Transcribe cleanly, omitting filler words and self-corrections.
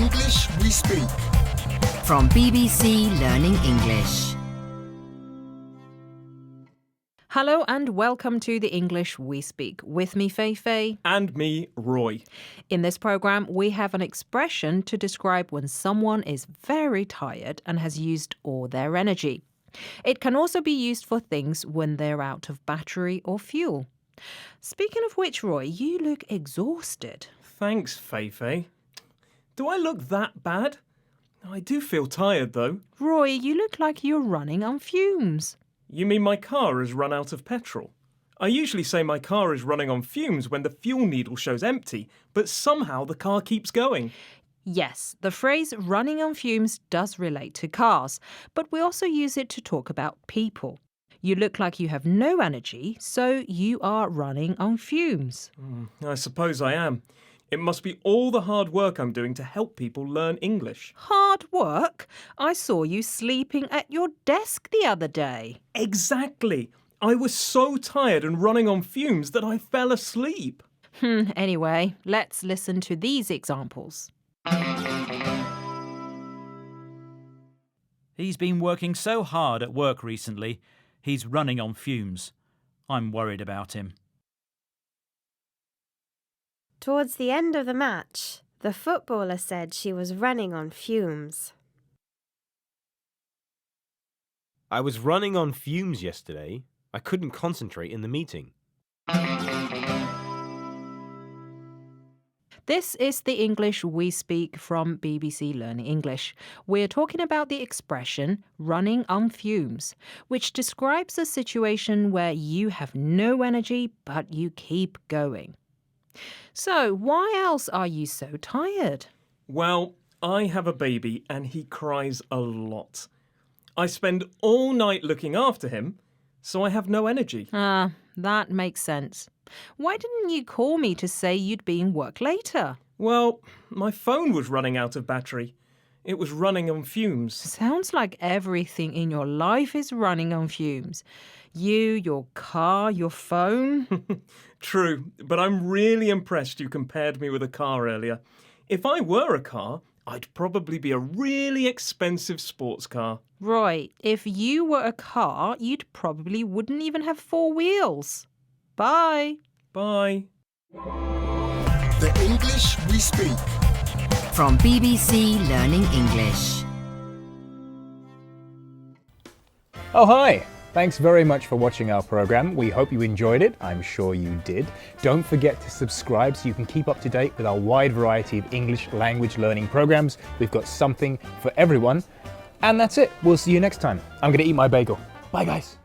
English we speak. From BBC Learning English. Hello and welcome to the English We Speak. With me, Fei. And me, Roy. In this program, we have an expression to describe when someone is very tired and has used all their energy. It can also be used for things when they're out of battery or fuel. Speaking of which, Roy, you look exhausted. Thanks, Fei. Do I look that bad? I do feel tired, though. Roy, you look like you're running on fumes. You mean my car has run out of petrol? I usually say my car is running on fumes when the fuel needle shows empty, but somehow the car keeps going. Yes, the phrase running on fumes does relate to cars, but we also use it to talk about people. You look like you have no energy, so you are running on fumes. I suppose I am. It must be all the hard work I'm doing to help people learn English. Hard work? I saw you sleeping at your desk the other day. Exactly. I was so tired and running on fumes that I fell asleep. Anyway, let's listen to these examples. He's been working so hard at work recently, he's running on fumes. I'm worried about him. Towards the end of the match, the footballer said she was running on fumes. I was running on fumes yesterday. I couldn't concentrate in the meeting. This is the English We Speak from BBC Learning English. We're talking about the expression running on fumes, which describes a situation where you have no energy but you keep going. So, why else are you so tired? Well, I have a baby and he cries a lot. I spend all night looking after him, so I have no energy. That makes sense. Why didn't you call me to say you'd be in work later? Well, my phone was running out of battery. It was running on fumes. Sounds like everything in your life is running on fumes. You, your car, your phone. True, but I'm really impressed you compared me with a car earlier. If I were a car, I'd probably be a really expensive sports car. Roy, if you were a car, you'd probably wouldn't even have 4 wheels. Bye. Bye. The English we speak. From BBC Learning English. Oh, hi! Thanks very much for watching our program. We hope you enjoyed it. I'm sure you did. Don't forget to subscribe so you can keep up to date with our wide variety of English language learning programs. We've got something for everyone. And that's it. We'll see you next time. I'm going to eat my bagel. Bye, guys.